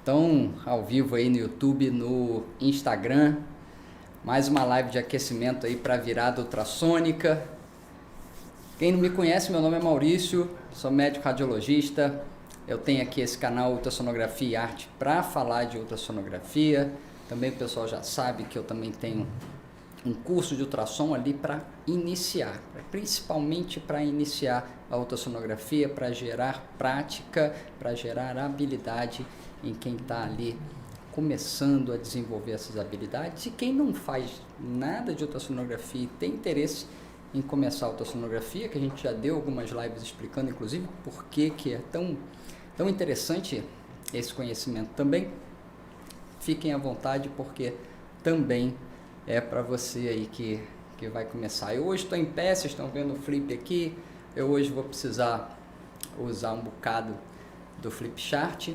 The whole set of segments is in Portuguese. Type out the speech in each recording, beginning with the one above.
Então, ao vivo aí no YouTube, no Instagram, mais uma live de aquecimento aí para virada ultrassônica. Quem não me conhece, meu nome é Maurício, sou médico radiologista. Eu tenho aqui esse canal Ultrassonografia e Arte para falar de ultrassonografia. Também o pessoal já sabe que eu também tenho um curso de ultrassom ali para iniciar, principalmente para iniciar a ultrassonografia, para gerar prática, para gerar habilidade em quem está ali começando a desenvolver essas habilidades, e quem não faz nada de ultrassonografia e tem interesse em começar a ultrassonografia, que a gente já deu algumas lives explicando, inclusive, por que é tão interessante esse conhecimento também. Fiquem à vontade, porque também é para você aí que vai começar. Eu hoje estou em pé, vocês estão vendo o flip aqui. Eu hoje vou precisar usar um bocado do flip chart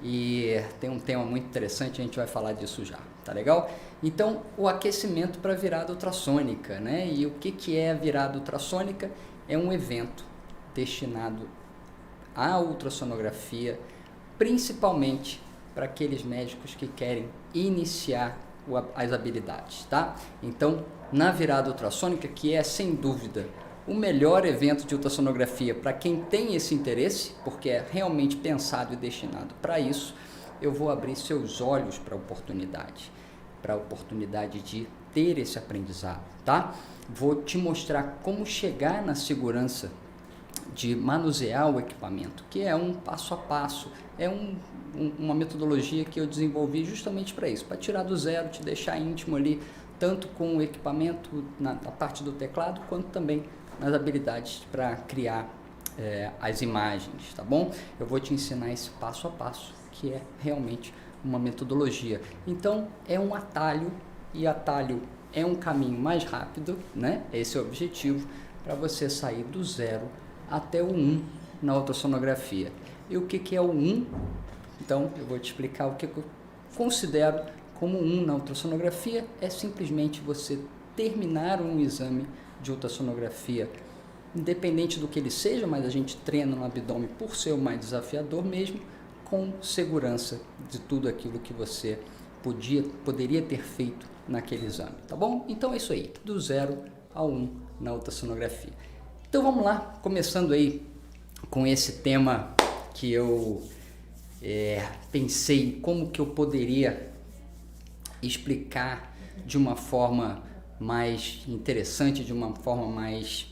e tem um tema muito interessante, a gente vai falar disso já, tá legal? Então, o aquecimento para virada ultrassônica, né? E o que é a virada ultrassônica? É um evento destinado à ultrassonografia, principalmente para aqueles médicos que querem iniciar as habilidades, tá? Então, na virada ultrassônica, que é sem dúvida o melhor evento de ultrassonografia para quem tem esse interesse, porque é realmente pensado e destinado para isso, eu vou abrir seus olhos para a oportunidade de ter esse aprendizado, tá? Vou te mostrar como chegar na segurança de manusear o equipamento, que é um passo a passo, é uma metodologia que eu desenvolvi justamente para isso, para tirar do zero, te deixar íntimo ali, tanto com o equipamento na parte do teclado, quanto também nas habilidades para criar as imagens, tá bom? Eu vou te ensinar esse passo a passo, que é realmente uma metodologia. Então, é um atalho, e atalho é um caminho mais rápido, né? Esse é o objetivo, para você sair do zero até o 1 na ultrassonografia. E o que é o 1? Então, eu vou te explicar o que eu considero como 1 na ultrassonografia. É simplesmente você terminar um exame de ultrassonografia, independente do que ele seja, mas a gente treina no abdômen por ser o mais desafiador mesmo, com segurança de tudo aquilo que você poderia ter feito naquele exame, tá bom? Então é isso aí, do 0 ao 1 na ultrassonografia. Então vamos lá, começando aí com esse tema que eu pensei como que eu poderia explicar de uma forma mais interessante, de uma forma mais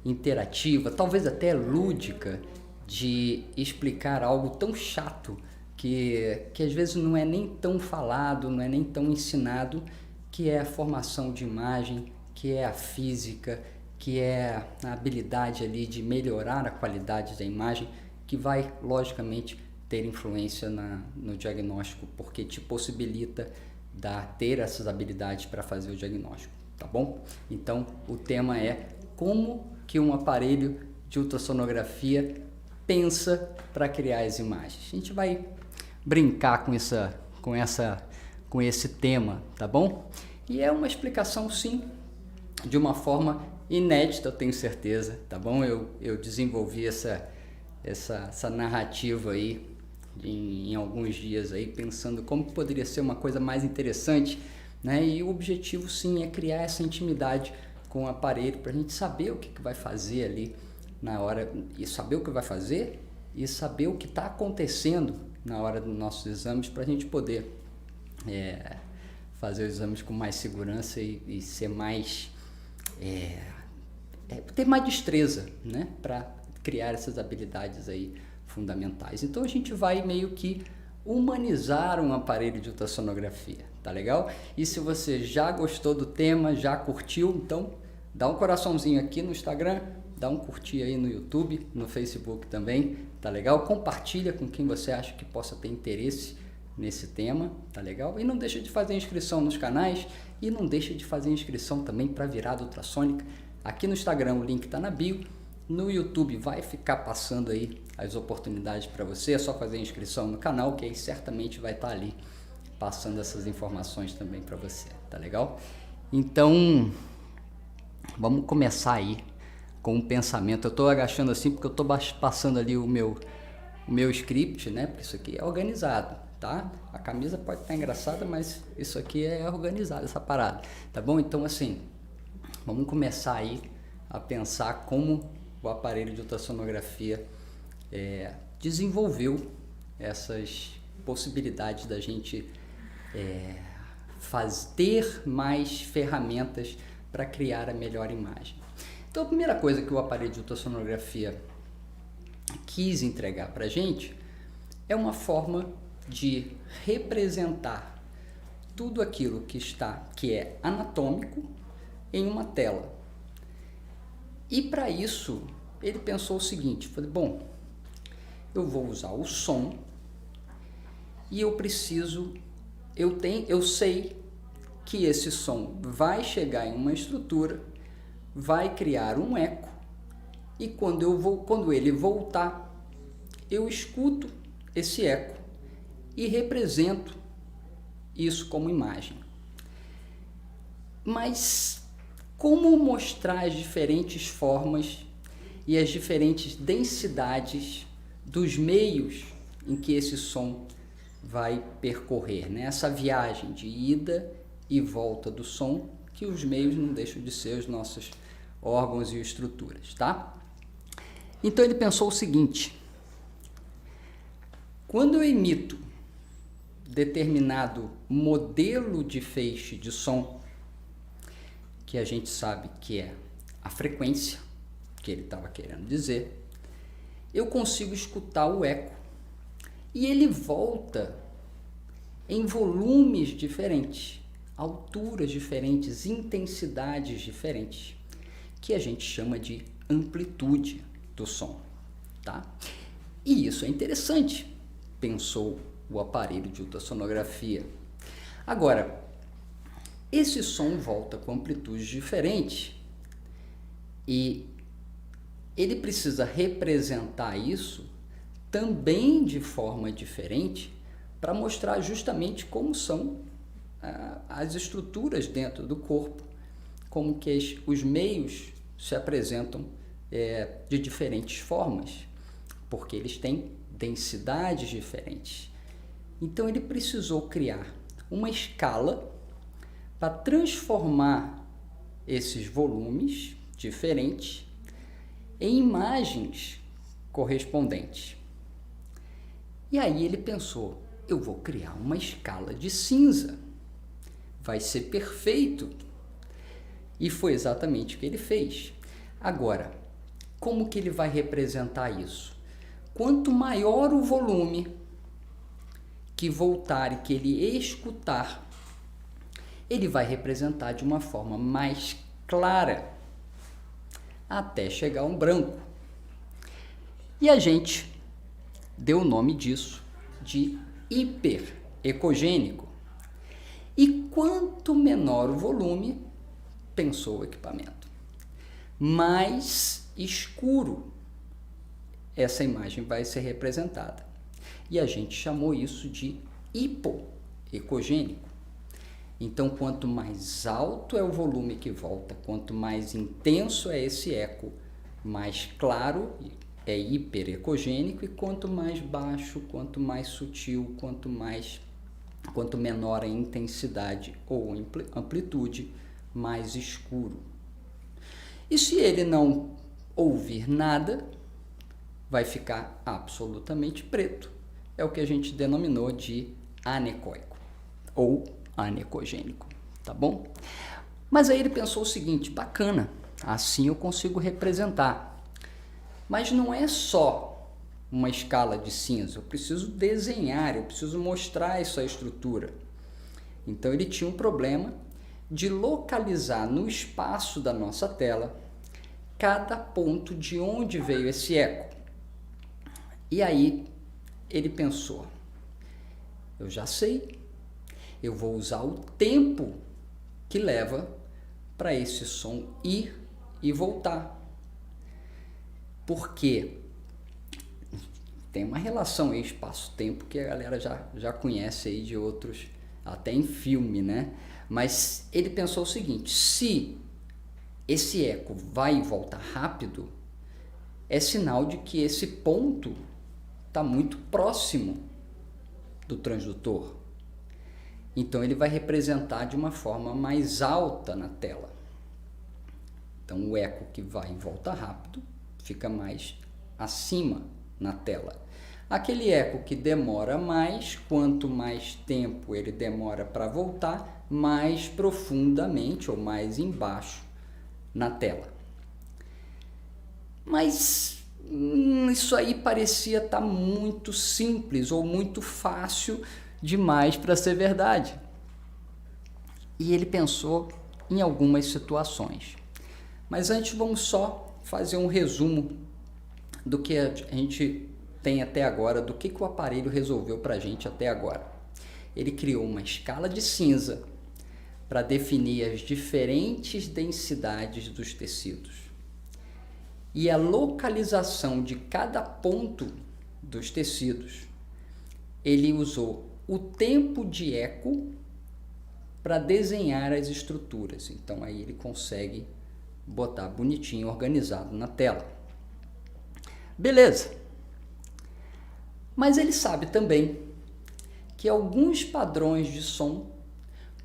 interativa, talvez até lúdica, de explicar algo tão chato que às vezes não é nem tão falado, não é nem tão ensinado, que é a formação de imagem, que é a física, que é a habilidade ali de melhorar a qualidade da imagem, que vai, logicamente, ter influência no diagnóstico, porque te possibilita ter essas habilidades para fazer o diagnóstico, tá bom? Então, o tema é como que um aparelho de ultrassonografia pensa para criar as imagens. A gente vai brincar com esse tema, tá bom? E é uma explicação, sim, de uma forma inédita, eu tenho certeza, tá bom? Eu desenvolvi essa narrativa aí em alguns dias aí, pensando como poderia ser uma coisa mais interessante, né? E o objetivo, sim, é criar essa intimidade com o aparelho, para a gente saber o que vai fazer ali na hora, e saber o que vai fazer e saber o que está acontecendo na hora dos nossos exames, para a gente poder fazer os exames com mais segurança e ser mais ter mais destreza, né, para criar essas habilidades aí fundamentais. Então a gente vai meio que humanizar um aparelho de ultrassonografia, tá legal? E se você já gostou do tema, já curtiu, então dá um coraçãozinho aqui no Instagram, dá um curtir aí no YouTube, no Facebook também, tá legal? Compartilha com quem você acha que possa ter interesse nesse tema, tá legal? E não deixa de fazer inscrição nos canais e não deixa de fazer inscrição também para virada ultrassônica. Aqui no Instagram o link está na bio, no YouTube vai ficar passando aí as oportunidades para você, é só fazer inscrição no canal, que aí certamente vai estar ali passando essas informações também para você, tá legal? Então, vamos começar aí com um pensamento. Eu estou agachando assim porque eu estou passando ali o meu script, né? Porque isso aqui é organizado, tá? A camisa pode estar engraçada, mas isso aqui é organizado, essa parada, tá bom? Então, assim, vamos começar aí a pensar como o aparelho de ultrassonografia desenvolveu essas possibilidades da gente ter mais ferramentas para criar a melhor imagem. Então, a primeira coisa que o aparelho de ultrassonografia quis entregar para a gente é uma forma de representar tudo aquilo que é anatômico em uma tela. E para isso, ele pensou o seguinte, falei, bom, eu vou usar o som e eu sei que esse som vai chegar em uma estrutura, vai criar um eco e quando ele voltar, eu escuto esse eco e represento isso como imagem. Mas como mostrar as diferentes formas e as diferentes densidades dos meios em que esse som vai percorrer, né? Essa viagem de ida e volta do som, que os meios não deixam de ser os nossos órgãos e estruturas, tá? Então ele pensou o seguinte, quando eu emito determinado modelo de feixe de som, que a gente sabe que é a frequência, que ele estava querendo dizer, eu consigo escutar o eco e ele volta em volumes diferentes, alturas diferentes, intensidades diferentes, que a gente chama de amplitude do som, tá? E isso é interessante, pensou o aparelho de ultrassonografia. Agora, esse som volta com amplitudes diferentes e ele precisa representar isso também de forma diferente para mostrar justamente como são as estruturas dentro do corpo, como que os meios se apresentam de diferentes formas, porque eles têm densidades diferentes. Então ele precisou criar uma escala para transformar esses volumes diferentes em imagens correspondentes. E aí ele pensou, eu vou criar uma escala de cinza, vai ser perfeito. E foi exatamente o que ele fez. Agora, como que ele vai representar isso? Quanto maior o volume que voltar e que ele escutar, ele vai representar de uma forma mais clara, até chegar a um branco. E a gente deu o nome disso de hiperecogênico. E quanto menor o volume, pensou o equipamento, mais escuro essa imagem vai ser representada. E a gente chamou isso de hipoecogênico. Então, quanto mais alto é o volume que volta, quanto mais intenso é esse eco, mais claro é hiperecogênico, e quanto mais baixo, quanto mais sutil, quanto menor a intensidade ou amplitude, mais escuro. E se ele não ouvir nada, vai ficar absolutamente preto. É o que a gente denominou de anecoico ou anecogênico, tá bom? Mas aí ele pensou o seguinte, bacana, assim eu consigo representar. Mas não é só uma escala de cinza, eu preciso desenhar, eu preciso mostrar essa estrutura. Então ele tinha um problema de localizar no espaço da nossa tela cada ponto de onde veio esse eco. E aí ele pensou, eu já sei, eu vou usar o tempo que leva para esse som ir e voltar. Porque tem uma relação aí espaço-tempo que a galera já conhece aí de outros, até em filme, né? Mas ele pensou o seguinte, se esse eco vai e volta rápido, é sinal de que esse ponto está muito próximo do transdutor. Então ele vai representar de uma forma mais alta na tela. Então o eco que vai e volta rápido fica mais acima na tela. Aquele eco que demora mais, quanto mais tempo ele demora para voltar, mais profundamente ou mais embaixo na tela. Mas isso aí parecia estar muito simples ou muito fácil demais para ser verdade. E ele pensou em algumas situações. Mas antes vamos só fazer um resumo do que a gente tem até agora, do que o aparelho resolveu para a gente até agora. Ele criou uma escala de cinza para definir as diferentes densidades dos tecidos. E a localização de cada ponto dos tecidos, ele usou o tempo de eco para desenhar as estruturas. Então aí ele consegue botar bonitinho, organizado na tela. Beleza. Mas ele sabe também que alguns padrões de som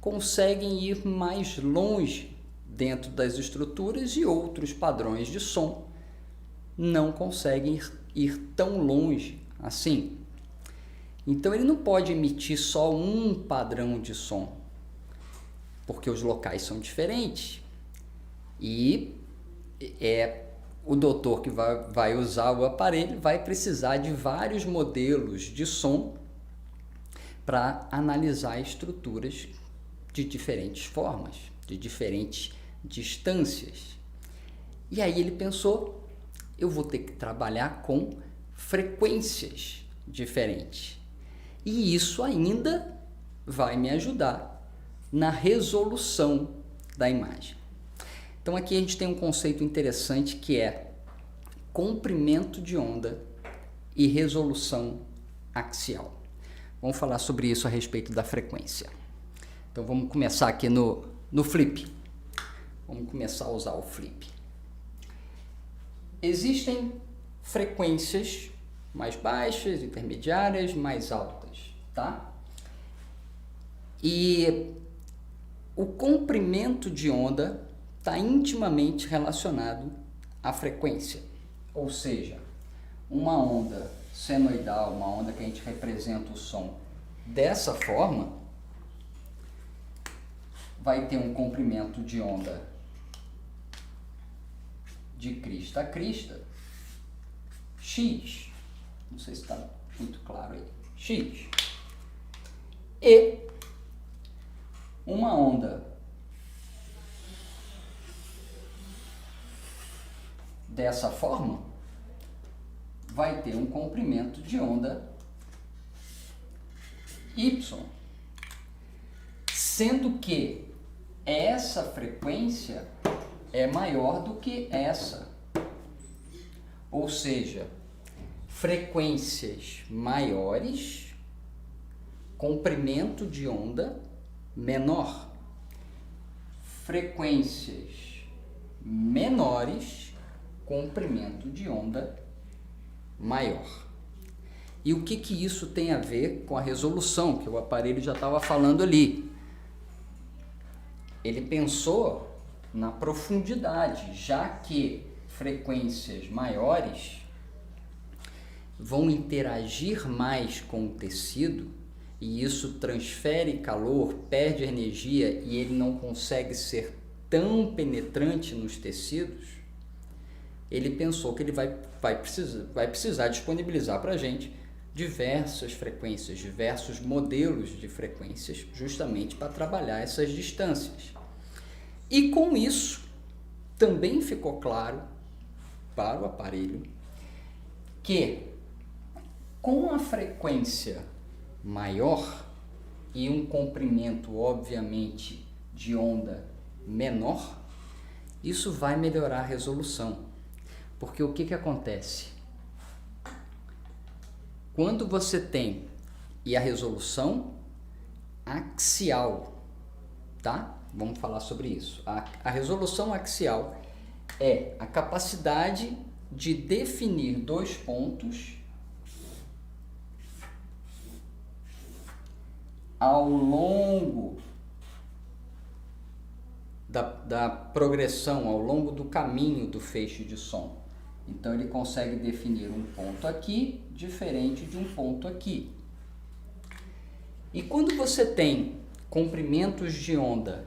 conseguem ir mais longe dentro das estruturas e outros padrões de som não conseguem ir tão longe assim. Então ele não pode emitir só um padrão de som, porque os locais são diferentes. E o doutor que vai usar o aparelho vai precisar de vários modelos de som para analisar estruturas de diferentes formas, de diferentes distâncias. E aí ele pensou, eu vou ter que trabalhar com frequências diferentes. E isso ainda vai me ajudar na resolução da imagem. Então aqui a gente tem um conceito interessante que é comprimento de onda e resolução axial. Vamos falar sobre isso a respeito da frequência. Então vamos começar aqui no flip. Vamos começar a usar o flip. Existem frequências mais baixas, intermediárias, mais altas, tá? E o comprimento de onda está intimamente relacionado à frequência. Ou seja, uma onda senoidal, uma onda que a gente representa o som dessa forma, vai ter um comprimento de onda de crista a crista, X. Não sei se está muito claro aí. X. E uma onda dessa forma vai ter um comprimento de onda Y, sendo que essa frequência é maior do que essa. Ou seja, frequências maiores, comprimento de onda menor. Frequências menores, comprimento de onda maior. E o que isso tem a ver com a resolução, que o aparelho já estava falando ali? Ele pensou na profundidade, já que frequências maiores vão interagir mais com o tecido e isso transfere calor, perde energia e ele não consegue ser tão penetrante nos tecidos. Ele pensou que ele vai precisar disponibilizar para a gente diversas frequências, diversos modelos de frequências, justamente para trabalhar essas distâncias. E com isso, também ficou claro para o aparelho que com a frequência maior e um comprimento, obviamente, de onda menor, isso vai melhorar a resolução. Porque o que acontece? Quando você tem a resolução axial, tá? Vamos falar sobre isso. A resolução axial é a capacidade de definir dois pontos ao longo da progressão, ao longo do caminho do feixe de som. Então ele consegue definir um ponto aqui diferente de um ponto aqui. E quando você tem comprimentos de onda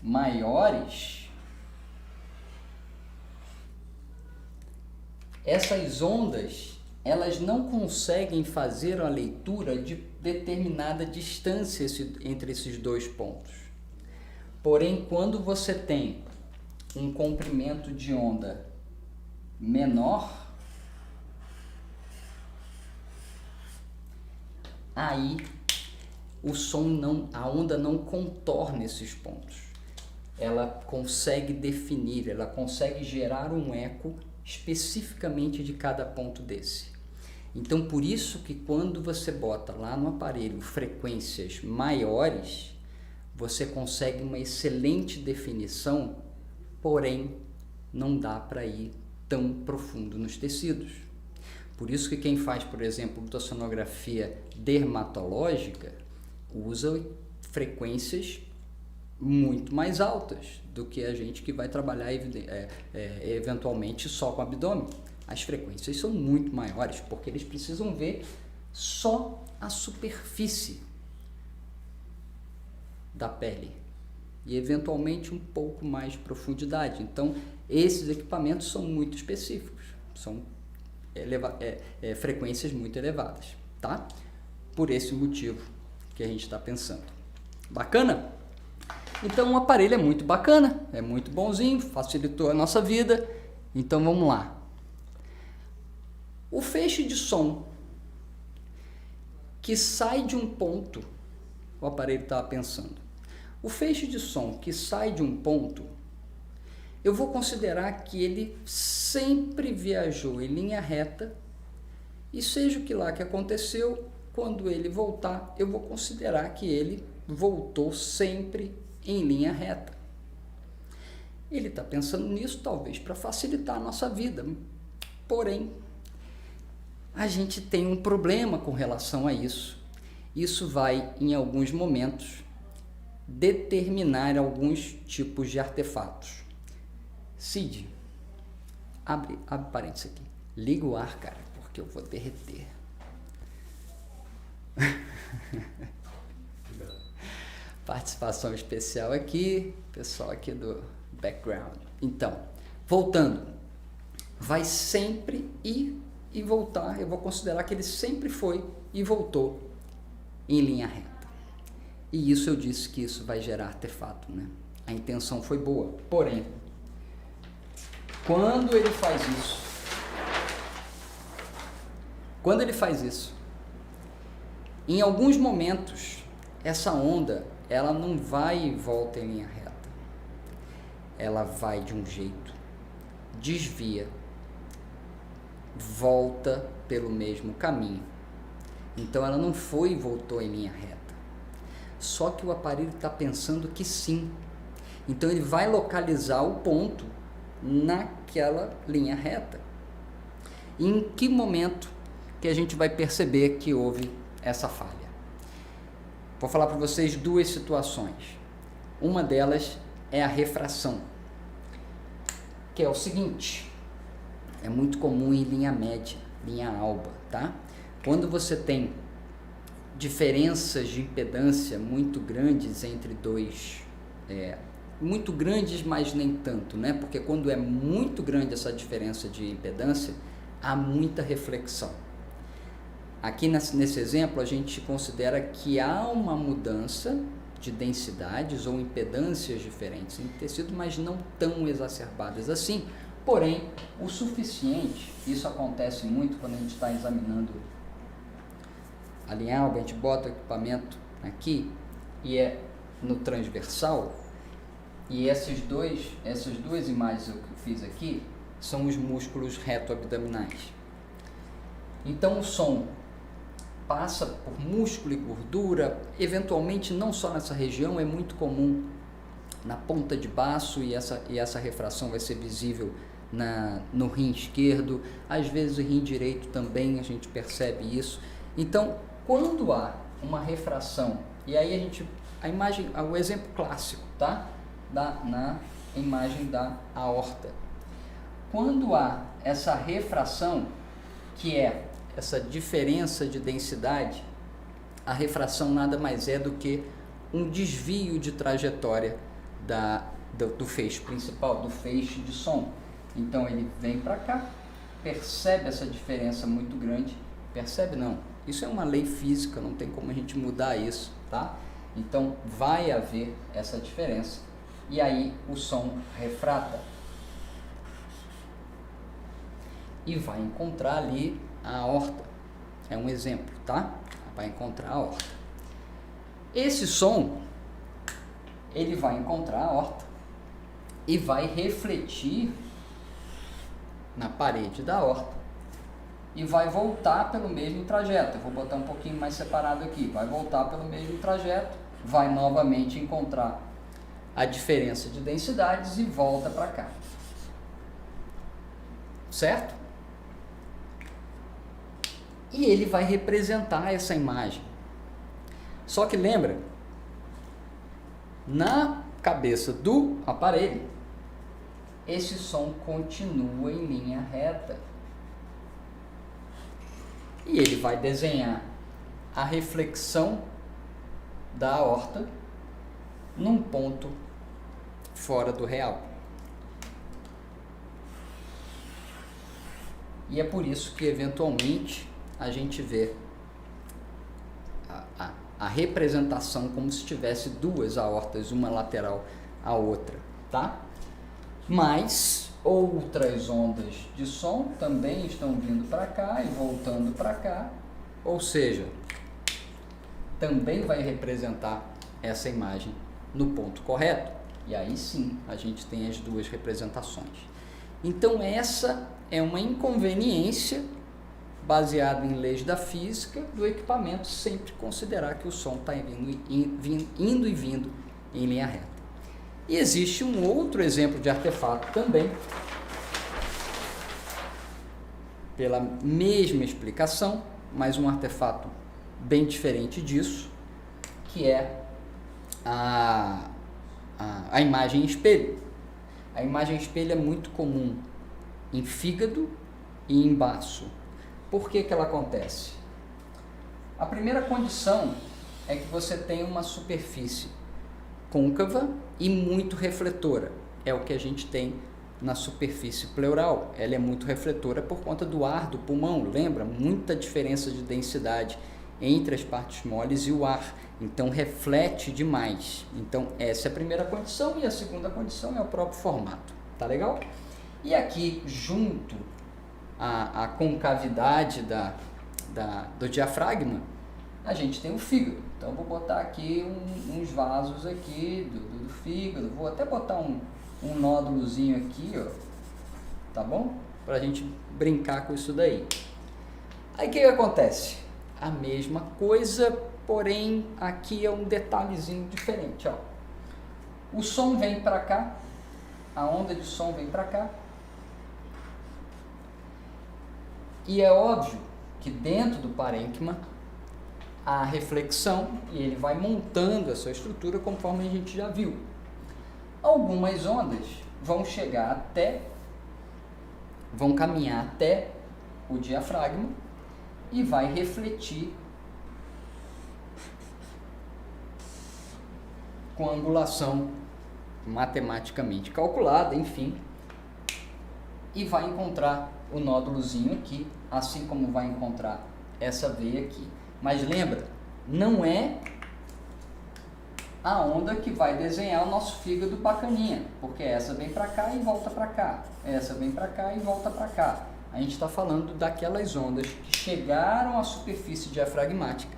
maiores, essas ondas, elas não conseguem fazer a leitura de determinada distância entre esses dois pontos. Porém, quando você tem um comprimento de onda menor, aí a onda não contorna esses pontos. Ela consegue definir, ela consegue gerar um eco especificamente de cada ponto desse. Então, por isso que quando você bota lá no aparelho frequências maiores, você consegue uma excelente definição, porém não dá para ir tão profundo nos tecidos. Por isso que quem faz, por exemplo, ultrassonografia dermatológica usa frequências muito mais altas do que a gente que vai trabalhar eventualmente só com o abdômen. As frequências são muito maiores, porque eles precisam ver só a superfície da pele e eventualmente um pouco mais de profundidade. Então, esses equipamentos são muito específicos, são frequências muito elevadas, tá? Por esse motivo que a gente está pensando. Bacana? Então, o aparelho é muito bacana, é muito bonzinho, facilitou a nossa vida. Então, vamos lá. O feixe de som que sai de um ponto, o aparelho estava pensando, o feixe de som que sai de um ponto, eu vou considerar que ele sempre viajou em linha reta, e seja o que lá que aconteceu, quando ele voltar, eu vou considerar que ele voltou sempre em linha reta. Ele está pensando nisso talvez para facilitar a nossa vida, porém a gente tem um problema com relação a isso. Isso vai, em alguns momentos, determinar alguns tipos de artefatos. Cid, abre parênteses aqui. Liga o ar, cara, porque eu vou derreter. Participação especial aqui, pessoal aqui do background. Então, voltando, vai sempre ir e voltar, eu vou considerar que ele sempre foi e voltou em linha reta. E isso eu disse que isso vai gerar artefato, né? A intenção foi boa, porém, quando ele faz isso, em alguns momentos, essa onda, ela não vai e volta em linha reta. Ela vai de um jeito, desvia, volta pelo mesmo caminho. Então ela não foi e voltou em linha reta. Só que o aparelho está pensando que sim. Então ele vai localizar o ponto naquela linha reta. E em que momento que a gente vai perceber que houve essa falha? Vou falar para vocês duas situações. Uma delas é a refração, que é o seguinte: é muito comum em linha média, linha alba, tá? Quando você tem diferenças de impedância muito grandes entre dois, muito grandes, mas nem tanto, né? Porque quando é muito grande essa diferença de impedância, há muita reflexão. Aqui nesse exemplo, a gente considera que há uma mudança de densidades ou impedâncias diferentes em tecido, mas não tão exacerbadas assim. Porém, o suficiente, isso acontece muito quando a gente está examinando a linha alba, a gente bota o equipamento aqui e é no transversal, e essas duas imagens que eu fiz aqui são os músculos reto-abdominais. Então o som passa por músculo e gordura, eventualmente não só nessa região, é muito comum na ponta de baço, e essa refração vai ser visível no rim esquerdo, às vezes o rim direito também a gente percebe isso. Então, quando há uma refração. E aí a imagem, o exemplo clássico, tá? Na imagem da aorta. Quando há essa refração, que é essa diferença de densidade, a refração nada mais é do que um desvio de trajetória do feixe principal, do feixe de som. Então ele vem para cá, percebe essa diferença muito grande, percebe não, isso é uma lei física, não tem como a gente mudar isso, tá? Então vai haver essa diferença e aí o som refrata e vai encontrar ali a aorta, é um exemplo, tá? Vai encontrar a aorta. Esse som, ele vai encontrar a aorta e vai refletir na parede da aorta e vai voltar pelo mesmo trajeto. Eu vou botar um pouquinho mais separado aqui. Vai voltar pelo mesmo trajeto, vai novamente encontrar a diferença de densidades e volta para cá. Certo? E ele vai representar essa imagem. Só que lembra, na cabeça do aparelho, esse som continua em linha reta. E ele vai desenhar a reflexão da aorta num ponto fora do real. E é por isso que, eventualmente, a gente vê a representação como se tivesse duas aortas, uma lateral à outra, tá? Mas outras ondas de som também estão vindo para cá e voltando para cá, ou seja, também vai representar essa imagem no ponto correto. E aí sim, a gente tem as duas representações. Então essa é uma inconveniência baseado em leis da física do equipamento, sempre considerar que o som está indo e vindo em linha reta. E existe um outro exemplo de artefato também, pela mesma explicação, mas um artefato bem diferente disso, que é a imagem espelho. A imagem espelho é muito comum em fígado e em baço. Por que ela acontece? A primeira condição é que você tem uma superfície côncava e muito refletora. É o que a gente tem na superfície pleural. Ela é muito refletora por conta do ar do pulmão. Lembra? Muita diferença de densidade entre as partes moles e o ar. Então reflete demais. Então essa é a primeira condição e a segunda condição é o próprio formato. Tá legal? E aqui junto a concavidade do diafragma, a gente tem o fígado. Então vou botar aqui uns vasos aqui do fígado, vou até botar um nódulozinho aqui, ó, tá bom? Pra gente brincar com isso daí. Aí o que acontece? A mesma coisa, porém aqui é um detalhezinho diferente, ó. O som vem para cá, a onda de som vem para cá, e é óbvio que dentro do parênquima há reflexão e ele vai montando a sua estrutura conforme a gente já viu. Algumas ondas vão caminhar até o diafragma e vai refletir com angulação matematicamente calculada, enfim, e vai encontrar o nódulozinho aqui, assim como vai encontrar essa veia aqui. Mas lembra, não é a onda que vai desenhar o nosso fígado bacaninha, porque essa vem para cá e volta para cá, essa vem para cá e volta para cá. A gente está falando daquelas ondas que chegaram à superfície diafragmática,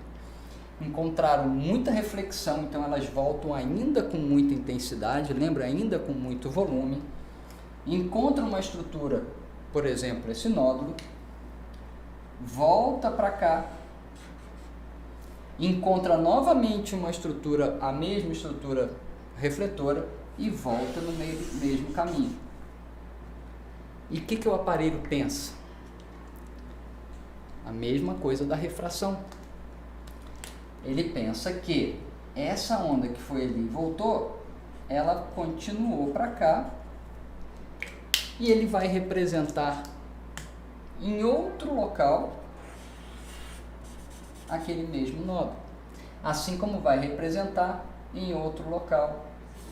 encontraram muita reflexão, então elas voltam ainda com muita intensidade, lembra, ainda com muito volume, encontram uma estrutura, por exemplo, esse nódulo, volta para cá, encontra novamente uma estrutura, a mesma estrutura refletora e volta no mesmo caminho. E o que o aparelho pensa? A mesma coisa da refração. ele pensa que essa onda que foi ali e voltou, ela continuou para cá e ele vai representar em outro local aquele mesmo nó, assim como vai representar em outro local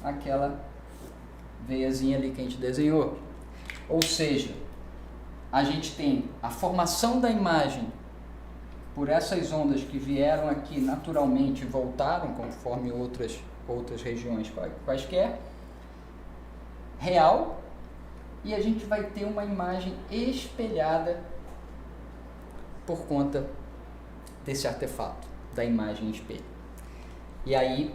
aquela veiazinha ali que a gente desenhou. Ou seja, a gente tem a formação da imagem por essas ondas que vieram aqui naturalmente e voltaram conforme outras regiões quaisquer, real, e a gente vai ter uma imagem espelhada por conta desse artefato, da imagem em espelho. E aí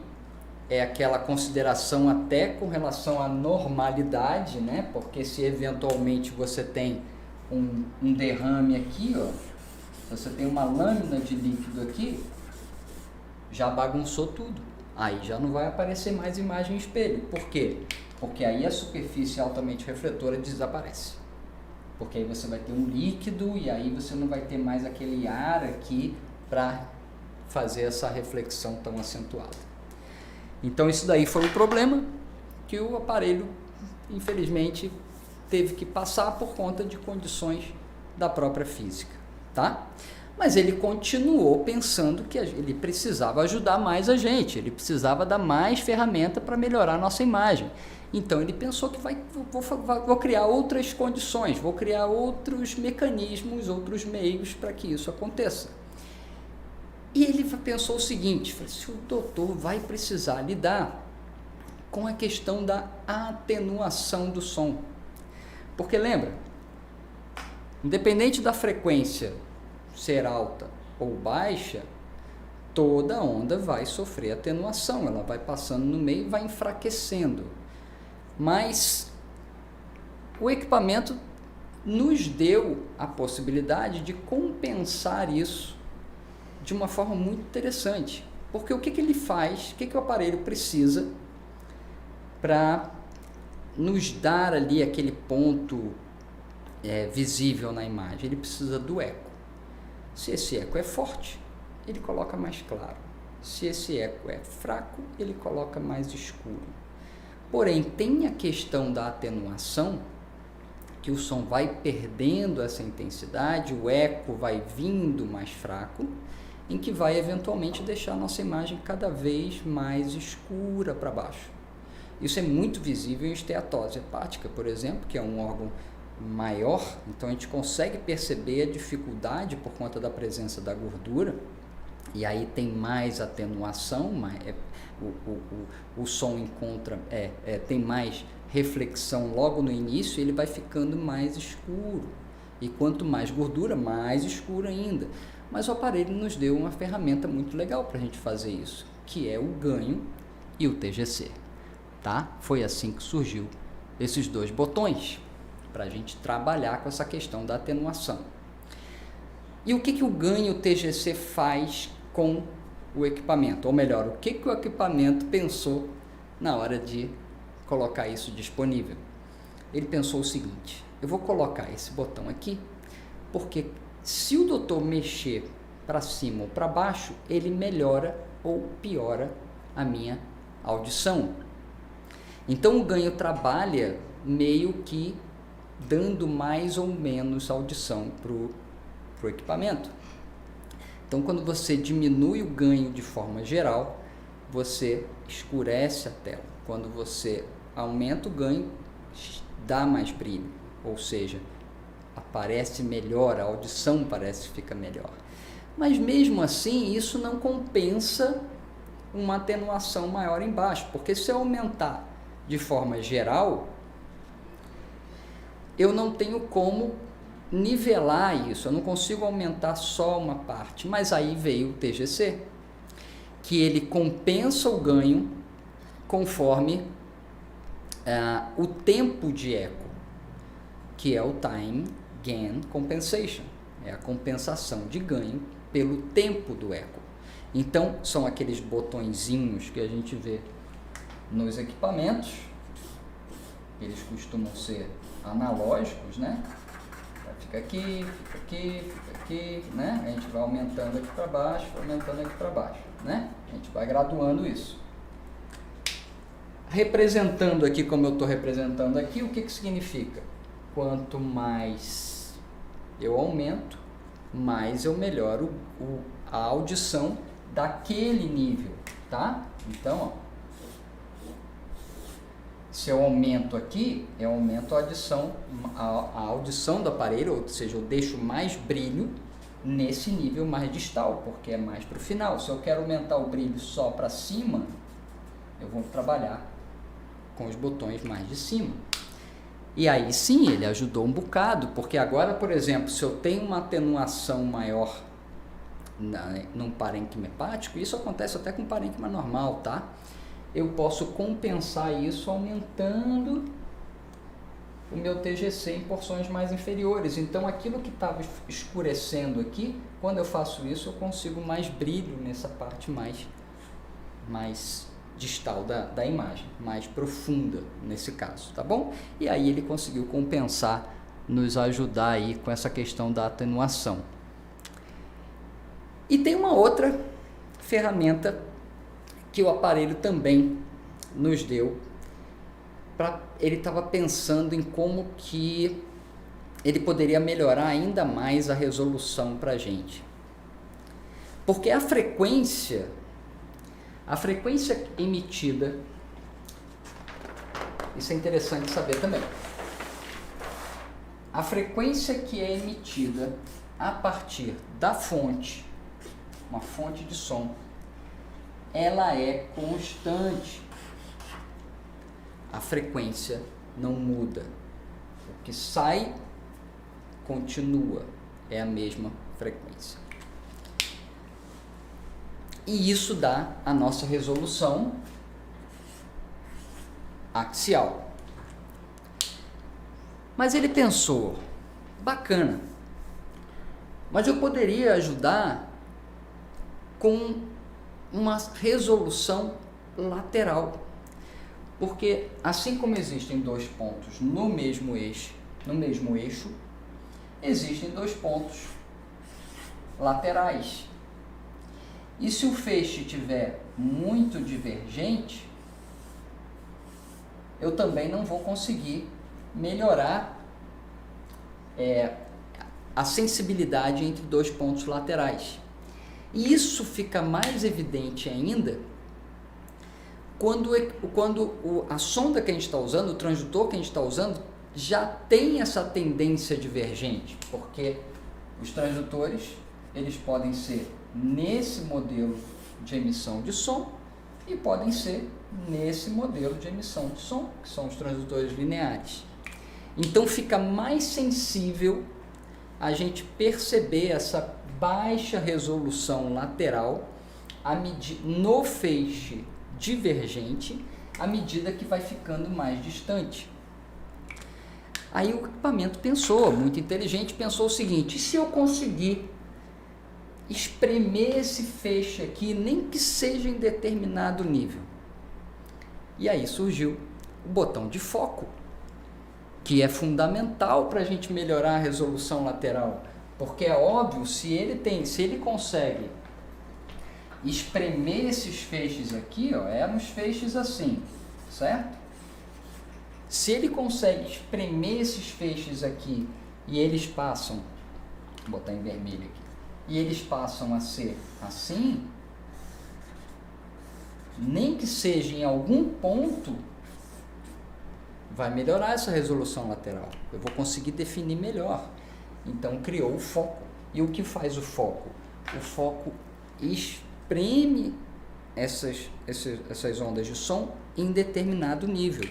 é aquela consideração até com relação à normalidade, né? Porque se eventualmente você tem um derrame aqui, ó, se você tem uma lâmina de líquido aqui, já bagunçou tudo. Aí já não vai aparecer mais imagem em espelho. Por quê? Porque aí a superfície altamente refletora desaparece. Porque aí você vai ter um líquido e aí você não vai ter mais aquele ar aqui para fazer essa reflexão tão acentuada. Então isso daí foi um problema que o aparelho, infelizmente, teve que passar por conta de condições da própria física, tá? Mas ele continuou pensando que ele precisava ajudar mais a gente, ele precisava dar mais ferramenta para melhorar a nossa imagem. Então ele pensou que vou criar outras condições, vou criar outros mecanismos, outros meios para que isso aconteça. E ele pensou o seguinte, se o doutor vai precisar lidar com a questão da atenuação do som. Porque lembra, independente da frequência ser alta ou baixa, toda onda vai sofrer atenuação, ela vai passando no meio e vai enfraquecendo. Mas o equipamento nos deu a possibilidade de compensar isso de uma forma muito interessante. Porque o que ele faz, o que o aparelho precisa para nos dar ali aquele ponto visível na imagem? Ele precisa do eco. Se esse eco é forte, ele coloca mais claro. Se esse eco é fraco, ele coloca mais escuro. Porém, tem a questão da atenuação, que o som vai perdendo essa intensidade, o eco vai vindo mais fraco, em que vai eventualmente deixar a nossa imagem cada vez mais escura para baixo. Isso é muito visível em esteatose hepática, por exemplo, que é um órgão maior, então a gente consegue perceber a dificuldade por conta da presença da gordura, e aí tem mais atenuação, o som tem mais reflexão logo no início, ele vai ficando mais escuro, e quanto mais gordura, mais escuro ainda. Mas o aparelho nos deu uma ferramenta muito legal para a gente fazer isso, que é o ganho e o TGC, tá? Foi assim que surgiu esses dois botões, para a gente trabalhar com essa questão da atenuação. E o que o ganho e o TGC faz com o equipamento? Ou melhor, o que o equipamento pensou na hora de colocar isso disponível? Ele pensou o seguinte, eu vou colocar esse botão aqui, porque se o doutor mexer para cima ou para baixo, ele melhora ou piora a minha audição. Então o ganho trabalha meio que dando mais ou menos audição para o equipamento. Então quando você diminui o ganho de forma geral, você escurece a tela. Quando você aumenta o ganho, dá mais brilho, ou seja, aparece melhor, a audição parece que fica melhor. Mas mesmo assim, isso não compensa uma atenuação maior embaixo, porque se eu aumentar de forma geral, eu não tenho como nivelar isso, eu não consigo aumentar só uma parte. Mas aí veio o TGC, que ele compensa o ganho conforme o tempo de eco, que é o Time Gain Compensation, é a compensação de ganho pelo tempo do eco. Então, são aqueles botõezinhos que a gente vê nos equipamentos, eles costumam ser analógicos, né? Fica aqui, fica aqui, fica aqui, né? A gente vai aumentando aqui para baixo, aumentando aqui para baixo, né? A gente vai graduando isso. Representando aqui como eu estou representando aqui, o que que significa? Quanto mais eu aumento, mais eu melhoro a audição daquele nível, tá? Então, ó, se eu aumento aqui, eu aumento a audição do aparelho, ou seja, eu deixo mais brilho nesse nível mais distal, porque é mais para o final. Se eu quero aumentar o brilho só para cima, eu vou trabalhar com os botões mais de cima. E aí sim, ele ajudou um bocado, porque agora, por exemplo, se eu tenho uma atenuação maior num parênquima hepático, isso acontece até com parênquima normal, tá? Eu posso compensar isso aumentando o meu TGC em porções mais inferiores. Então, aquilo que estava escurecendo aqui, quando eu faço isso, eu consigo mais brilho nessa parte mais distal da imagem, mais profunda nesse caso, tá bom? E aí ele conseguiu compensar, nos ajudar aí com essa questão da atenuação. E tem uma outra ferramenta que o aparelho também nos deu. Ele estava pensando em como que ele poderia melhorar ainda mais a resolução para a gente. Porque a frequência emitida, isso é interessante saber também, a frequência que é emitida a partir da fonte, uma fonte de som, ela é constante. A frequência não muda. O que sai continua, é a mesma frequência. E isso dá a nossa resolução axial. Mas ele pensou, bacana, mas eu poderia ajudar com uma resolução lateral, porque assim como existem dois pontos no mesmo eixo, existem dois pontos laterais. E se o feixe estiver muito divergente, eu também não vou conseguir melhorar a sensibilidade entre dois pontos laterais. E isso fica mais evidente ainda quando a sonda que a gente está usando, o transdutor que a gente está usando, já tem essa tendência divergente, porque os transdutores, eles podem ser nesse modelo de emissão de som e podem ser nesse modelo de emissão de som, que são os transdutores lineares. Então fica mais sensível a gente perceber essa baixa resolução lateral no feixe divergente à medida que vai ficando mais distante. Aí o equipamento pensou, muito inteligente, pensou o seguinte: e se eu conseguir espremer esse feixe aqui, nem que seja em determinado nível? E aí surgiu o botão de foco, que é fundamental para a gente melhorar a resolução lateral, porque é óbvio, se ele consegue espremer esses feixes aqui, ó, nos feixes assim, certo? Se ele consegue espremer esses feixes aqui e eles passam, vou botar em vermelho aqui, e eles passam a ser assim, nem que seja em algum ponto, vai melhorar essa resolução lateral. Eu vou conseguir definir melhor. Então criou o foco. E o que faz o foco? O foco espreme essas ondas de som em determinado nível.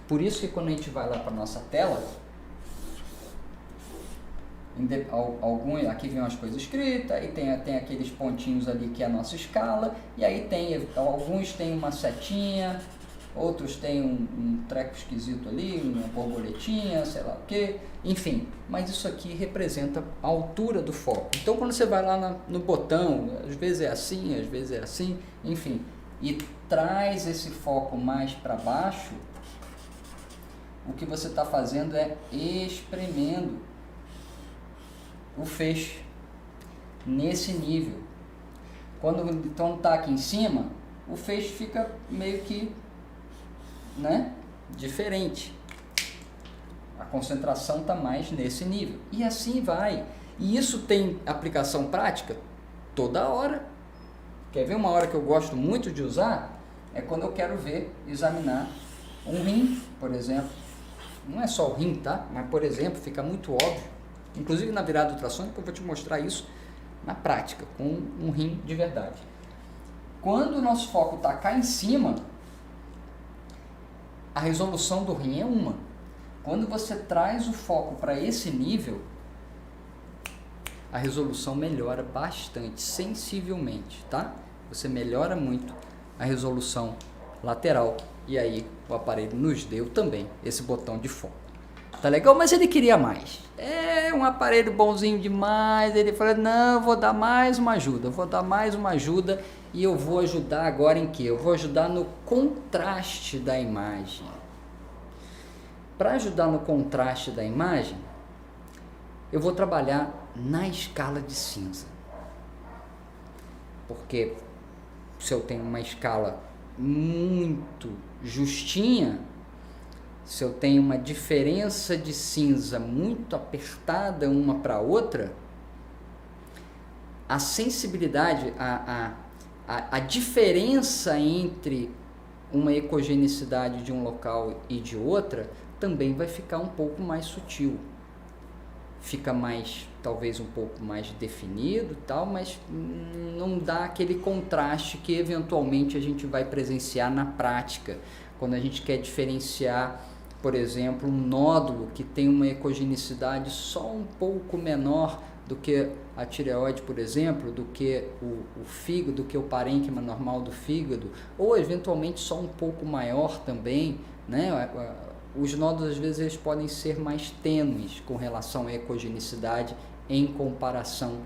Por isso que quando a gente vai lá para a nossa tela, aqui vem umas coisas escritas, e tem aqueles pontinhos ali que é a nossa escala, e aí alguns tem uma setinha, outros têm um treco esquisito ali, uma borboletinha, sei lá o que, enfim, mas isso aqui representa a altura do foco. Então quando você vai lá no botão, às vezes é assim, enfim, e traz esse foco mais para baixo, o que você está fazendo é espremendo o feixe nesse nível. Quando então está aqui em cima, o feixe fica meio que, né, diferente. A concentração está mais nesse nível. E assim vai. E isso tem aplicação prática toda hora. Quer ver uma hora que eu gosto muito de usar? É quando eu quero examinar um rim, por exemplo. Não é só o rim, tá? Mas, por exemplo, fica muito óbvio. Inclusive na virada ultrassônica eu vou te mostrar isso na prática, com um rim de verdade. Quando o nosso foco está cá em cima, a resolução do rim é uma. Quando você traz o foco para esse nível, a resolução melhora bastante, sensivelmente, tá? Você melhora muito a resolução lateral e aí o aparelho nos deu também esse botão de foco. Tá legal? Mas ele queria mais. É um aparelho bonzinho demais. Ele falou, não, eu vou dar mais uma ajuda, e eu vou ajudar agora em quê? Eu vou ajudar no contraste da imagem. Para ajudar no contraste da imagem, eu vou trabalhar na escala de cinza. Porque se eu tenho uma escala muito justinha, se eu tenho uma diferença de cinza muito apertada uma para outra, a sensibilidade, a diferença entre uma ecogenicidade de um local e de outra também vai ficar um pouco mais sutil. Fica mais, talvez um pouco mais definido, tal, mas não dá aquele contraste que eventualmente a gente vai presenciar na prática, quando a gente quer diferenciar, por exemplo, um nódulo que tem uma ecogenicidade só um pouco menor do que a tireoide, por exemplo, do que o fígado, do que o parênquima normal do fígado, ou eventualmente só um pouco maior também, né? Os nódulos, às vezes, eles podem ser mais tênues com relação à ecogenicidade em comparação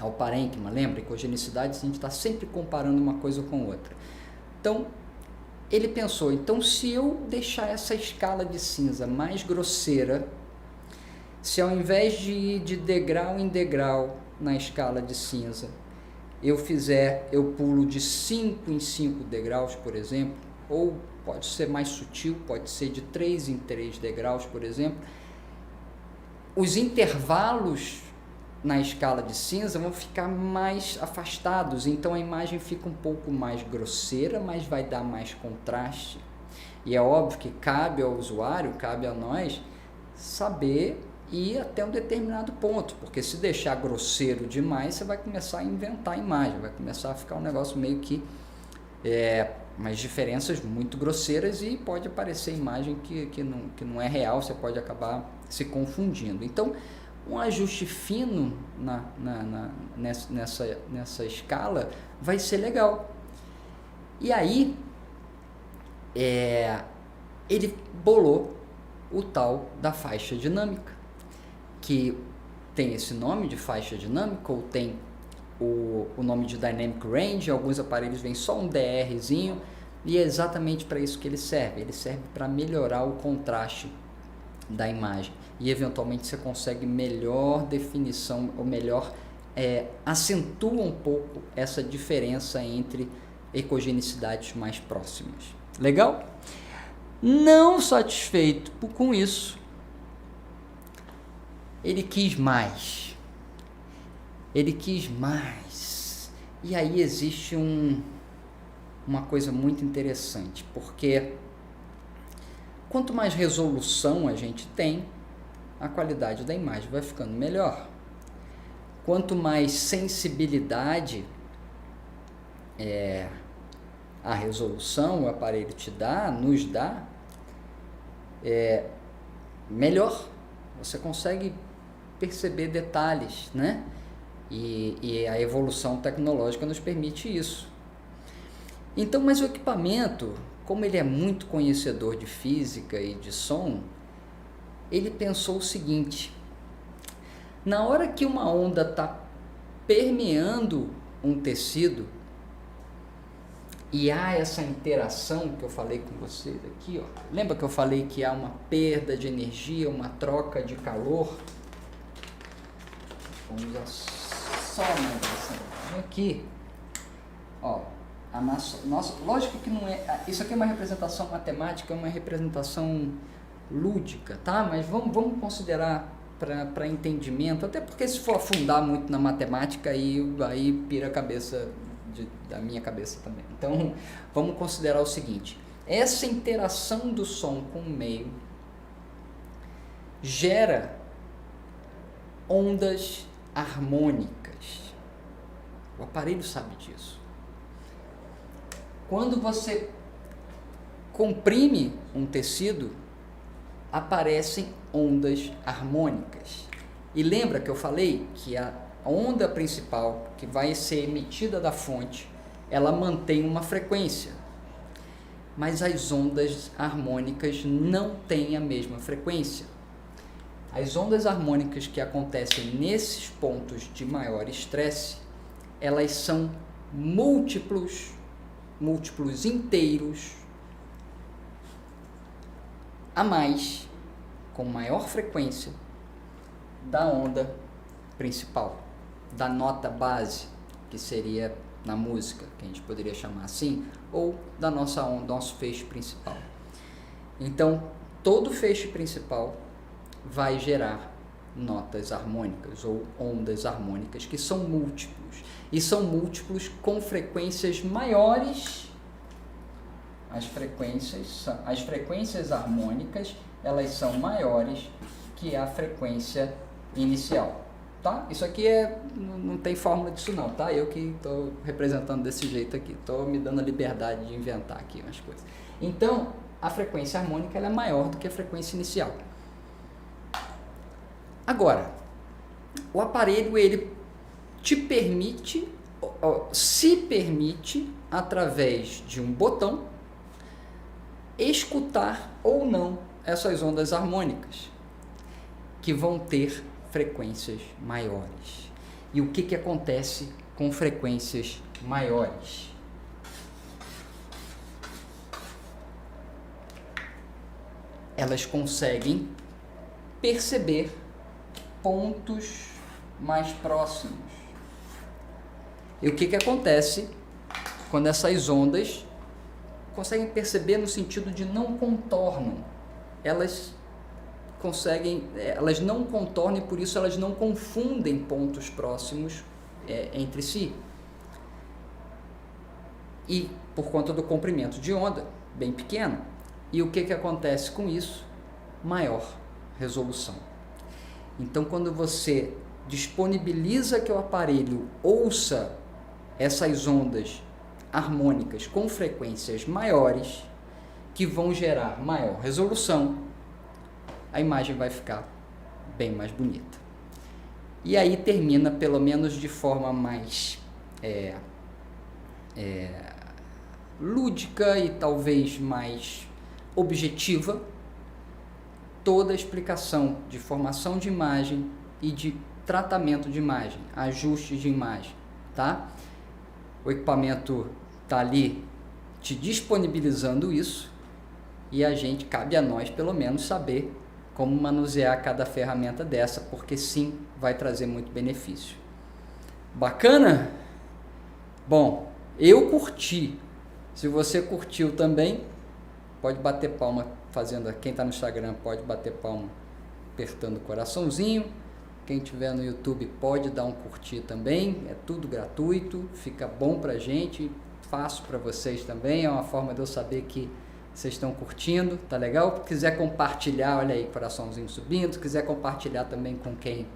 ao parênquima. Lembra? Ecogenicidade, a gente está sempre comparando uma coisa com outra. Então, ele pensou, então se eu deixar essa escala de cinza mais grosseira, se ao invés de ir de degrau em degrau na escala de cinza, eu pulo de 5 em 5 degraus, por exemplo, ou pode ser mais sutil, pode ser de 3 em 3 degraus, por exemplo, os intervalos na escala de cinza vão ficar mais afastados, então a imagem fica um pouco mais grosseira, mas vai dar mais contraste. E é óbvio que cabe ao usuário, cabe a nós, saber ir até um determinado ponto, porque se deixar grosseiro demais, você vai começar a inventar a imagem, vai começar a ficar um negócio meio que umas diferenças muito grosseiras e pode aparecer imagem que não é real, você pode acabar se confundindo. Então, um ajuste fino nessa escala vai ser legal. E aí, ele bolou o tal da faixa dinâmica, que tem esse nome de faixa dinâmica, ou tem o nome de Dynamic Range. Alguns aparelhos vêm só um DRzinho, e é exatamente para isso que ele serve. Ele serve para melhorar o contraste da imagem, e eventualmente você consegue melhor definição, ou melhor, acentua um pouco essa diferença entre ecogenicidades mais próximas. Legal? Não satisfeito com isso, ele quis mais. E aí existe uma coisa muito interessante, porque quanto mais resolução a gente tem, a qualidade da imagem vai ficando melhor. Quanto mais sensibilidade a resolução o aparelho nos dá, melhor. Você consegue perceber detalhes, né? E a evolução tecnológica nos permite isso. Então, mas o equipamento, como ele é muito conhecedor de física e de som, ele pensou o seguinte: na hora que uma onda está permeando um tecido e há essa interação que eu falei com vocês aqui, ó. Lembra que eu falei que há uma perda de energia, uma troca de calor? Vamos só, meu Deus, aqui, ó, lógico que não é, isso aqui é uma representação matemática, é uma representação lúdica, tá? Mas vamos considerar para entendimento, até porque se for afundar muito na matemática, aí pira a cabeça da minha cabeça também. Então, vamos considerar o seguinte, essa interação do som com o meio gera ondas harmônicas. O aparelho sabe disso. Quando você comprime um tecido, aparecem ondas harmônicas. E lembra que eu falei que a onda principal que vai ser emitida da fonte, ela mantém uma frequência. Mas as ondas harmônicas não têm a mesma frequência. As ondas harmônicas que acontecem nesses pontos de maior estresse, elas são múltiplos inteiros a mais, com maior frequência, da onda principal, da nota base, que seria na música, que a gente poderia chamar assim, ou da nossa onda, nosso feixe principal. Então, todo feixe principal vai gerar notas harmônicas ou ondas harmônicas, que são múltiplos, e são múltiplos com frequências maiores. As frequências harmônicas, elas são maiores que a frequência inicial, tá? Isso aqui não tem fórmula disso não, tá? Eu que estou representando desse jeito aqui, estou me dando a liberdade de inventar aqui umas coisas. Então, a frequência harmônica ela é maior do que a frequência inicial. Agora, o aparelho ele se permite, através de um botão, escutar ou não essas ondas harmônicas, que vão ter frequências maiores. E o que acontece com frequências maiores? Elas conseguem perceber pontos mais próximos. E o que acontece quando essas ondas conseguem perceber no sentido de não contornam? Elas não contornam e por isso elas não confundem pontos próximos entre si. E por conta do comprimento de onda bem pequeno. E o que acontece com isso? Maior resolução. Então, quando você disponibiliza que o aparelho ouça essas ondas harmônicas com frequências maiores, que vão gerar maior resolução, a imagem vai ficar bem mais bonita. E aí termina, pelo menos de forma mais lúdica e talvez mais objetiva, toda a explicação de formação de imagem e de tratamento de imagem, ajuste de imagem, tá? O equipamento está ali te disponibilizando isso e cabe a nós pelo menos saber como manusear cada ferramenta dessa, porque sim, vai trazer muito benefício. Bacana? Bom, eu curti. Se você curtiu também, pode bater palma quem está no Instagram pode bater palma apertando o coraçãozinho. Quem estiver no YouTube pode dar um curtir também, é tudo gratuito, fica bom pra gente, faço para vocês também, é uma forma de eu saber que vocês estão curtindo, tá legal? Se quiser compartilhar, olha aí, coraçãozinho subindo, se quiser compartilhar também com quem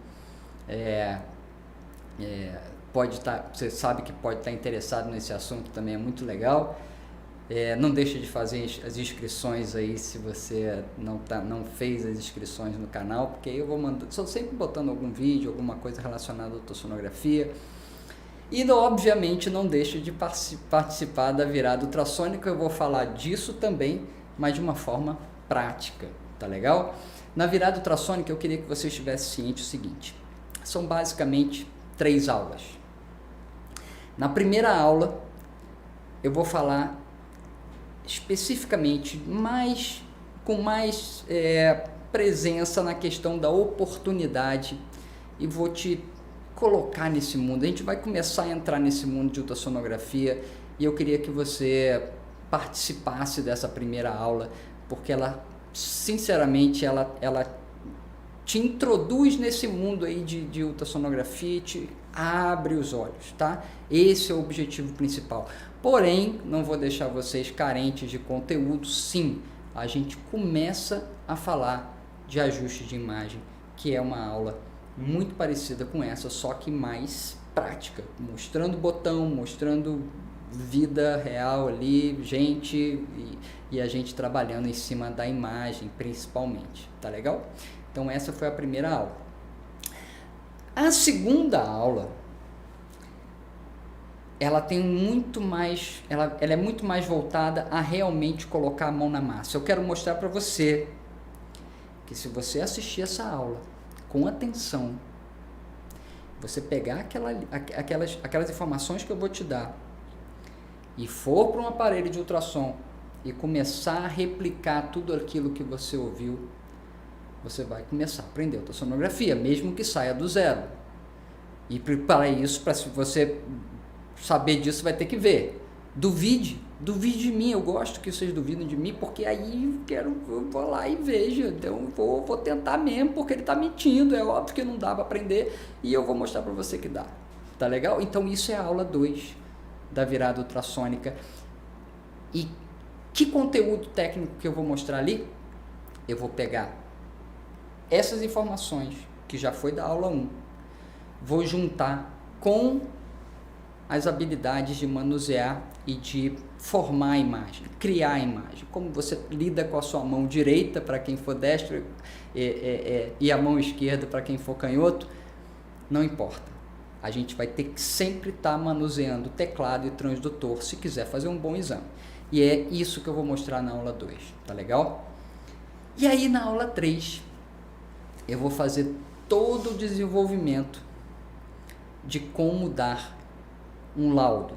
pode estar, você sabe que pode estar interessado nesse assunto também, é muito legal. Não deixe de fazer as inscrições aí se você não fez as inscrições no canal, porque eu vou estou sempre botando algum vídeo, alguma coisa relacionada à ultrassonografia. E obviamente não deixe de participar da virada ultrassônica, eu vou falar disso também, mas de uma forma prática, tá legal? Na virada ultrassônica eu queria que você estivesse ciente o seguinte, são basicamente 3 aulas. Na primeira aula eu vou falar especificamente com mais presença na questão da oportunidade e vou te colocar nesse mundo. A gente vai começar a entrar nesse mundo de ultrassonografia e eu queria que você participasse dessa primeira aula, porque ela, sinceramente, ela te introduz nesse mundo aí de ultrassonografia e te abre os olhos, tá? Esse é o objetivo principal. Porém, não vou deixar vocês carentes de conteúdo. Sim, a gente começa a falar de ajuste de imagem, que é uma aula muito parecida com essa, só que mais prática, mostrando botão, mostrando vida real ali, gente e a gente trabalhando em cima da imagem principalmente, tá legal? Então essa foi a primeira aula. A segunda aula, ela tem muito mais, ela é muito mais voltada a realmente colocar a mão na massa. Eu quero mostrar para você que se você assistir essa aula com atenção, você pegar aquelas informações que eu vou te dar e for para um aparelho de ultrassom e começar a replicar tudo aquilo que você ouviu, você vai começar a aprender ultrassonografia, mesmo que saia do zero. E para isso, para você saber disso, vai ter que ver. Duvide de mim, eu gosto que vocês duvidem de mim, porque aí eu vou lá e vejo, então eu vou tentar mesmo, porque ele está mentindo, é óbvio que não dá para aprender, e eu vou mostrar para você que dá. Tá legal? Então isso é a aula 2 da virada ultrassônica. E que conteúdo técnico que eu vou mostrar ali? Eu vou pegar essas informações, que já foi da aula 1, vou juntar com as habilidades de manusear e de formar a imagem, criar a imagem, como você lida com a sua mão direita para quem for destro e a mão esquerda para quem for canhoto, não importa. A gente vai ter que sempre estar manuseando teclado e transdutor se quiser fazer um bom exame. E é isso que eu vou mostrar na aula 2, tá legal? E aí na aula 3, eu vou fazer todo o desenvolvimento de como dar um laudo.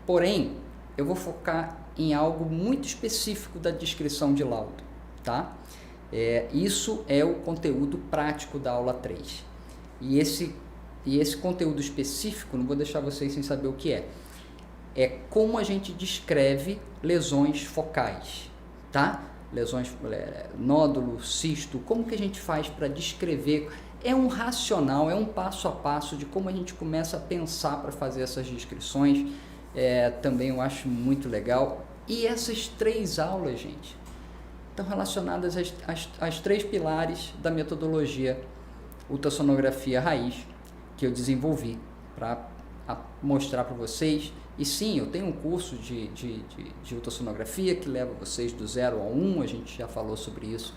Porém, eu vou focar em algo muito específico da descrição de laudo, tá? Isso é o conteúdo prático da aula 3. E esse conteúdo específico, não vou deixar vocês sem saber o que é. É como a gente descreve lesões focais, tá? Lesões, nódulo, cisto, como que a gente faz para descrever? É um racional, é um passo a passo de como a gente começa a pensar para fazer essas descrições. Também eu acho muito legal. E essas 3 aulas, gente, estão relacionadas às 3 pilares da metodologia ultrassonografia raiz que eu desenvolvi para mostrar para vocês. E sim, eu tenho um curso de ultrassonografia que leva vocês do 0 ao 1, a gente já falou sobre isso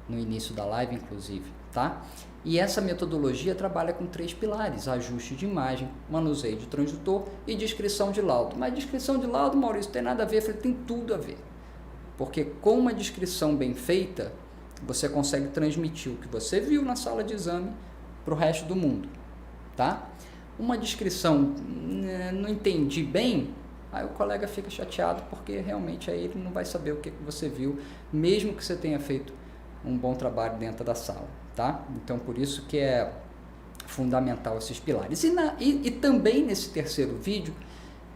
no início da live, inclusive, tá? E essa metodologia trabalha com 3 pilares: ajuste de imagem, manuseio de transdutor e descrição de laudo. Mas descrição de laudo, Maurício, tem nada a ver? Eu falei, tem tudo a ver. Porque com uma descrição bem feita, você consegue transmitir o que você viu na sala de exame para o resto do mundo, tá? Uma descrição, não entendi bem, aí o colega fica chateado, porque realmente aí ele não vai saber o que você viu, mesmo que você tenha feito um bom trabalho dentro da sala, tá? Então, por isso que é fundamental esses pilares. E também nesse terceiro vídeo,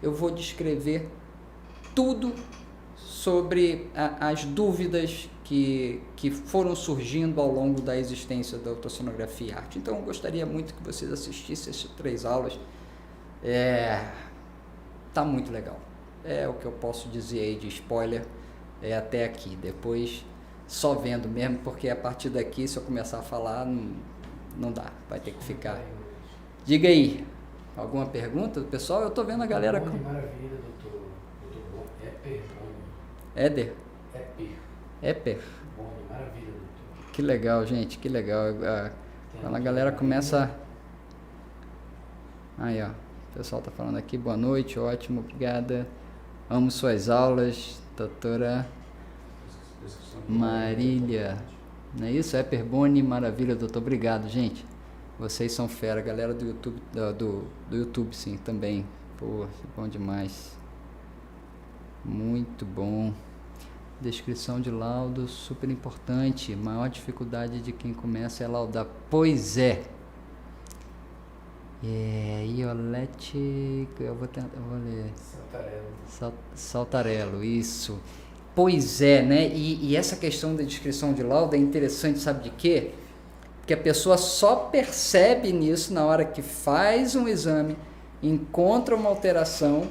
eu vou descrever tudo sobre as dúvidas que foram surgindo ao longo da existência da ultrassonografia e arte. Então, eu gostaria muito que vocês assistissem essas 3 aulas. Tá muito legal. É o que eu posso dizer aí de spoiler até aqui. Depois, só vendo mesmo, porque a partir daqui, se eu começar a falar, não dá. Vai ter que ficar. Diga aí, alguma pergunta do pessoal? Eu tô vendo a galera... Bom, maravilha, doutor Éper. Éder? Éper. Bom, maravilha, doutor. Que legal, gente, que legal. Quando a galera começa... Aí, ó, o pessoal tá falando aqui, boa noite, ótimo, obrigada. Amo suas aulas, doutora Marília. Não é isso? Éper Boni, maravilha, doutor, obrigado, gente. Vocês são fera, galera do YouTube, do YouTube, sim, também. Pô, bom demais. Muito bom. Descrição de laudo, super importante. Maior dificuldade de quem começa é laudar. Pois é. Iolete, eu vou ler. Saltarello. Saltarello, isso. Pois é, né? E essa questão da descrição de laudo é interessante, sabe de quê? Porque a pessoa só percebe nisso na hora que faz um exame, encontra uma alteração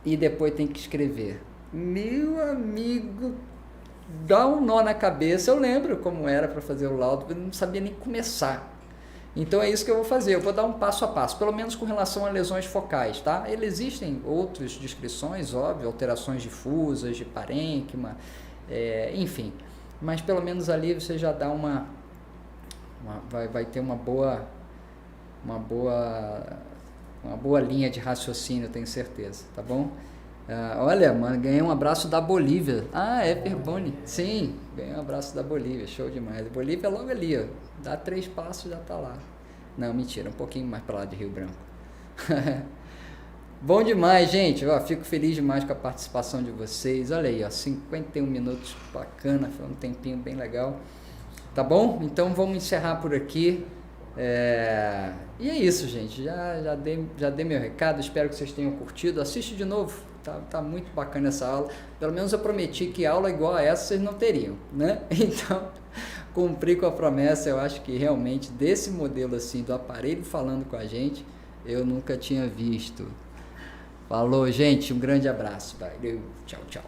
e depois tem que escrever. Meu amigo, dá um nó na cabeça. Eu lembro como era para fazer o laudo, eu não sabia nem começar. Então é isso que eu vou fazer, eu vou dar um passo a passo, pelo menos com relação a lesões focais, tá? Existem outras descrições, óbvio, alterações difusas, de parênquima, enfim, mas pelo menos ali você já dá vai ter uma boa linha de raciocínio, eu tenho certeza, tá bom? Olha, mano, ganhei um abraço da Bolívia. Perboni. Sim, ganhei um abraço da Bolívia, show demais. A Bolívia é logo ali, ó. Dá 3 passos, já tá lá. Não, mentira, um pouquinho mais pra lá de Rio Branco. Bom demais, gente. Fico feliz demais com a participação de vocês. Olha aí, ó, 51 minutos, bacana, foi um tempinho bem legal. Tá bom? Então vamos encerrar por aqui. E é isso, gente. Já dei meu recado, espero que vocês tenham curtido. Assiste de novo. Tá muito bacana essa aula. Pelo menos eu prometi que aula igual a essa vocês não teriam, né? Então, cumpri com a promessa. Eu acho que realmente desse modelo assim, do aparelho falando com a gente, eu nunca tinha visto. Falou, gente. Um grande abraço. Valeu. Tchau, tchau.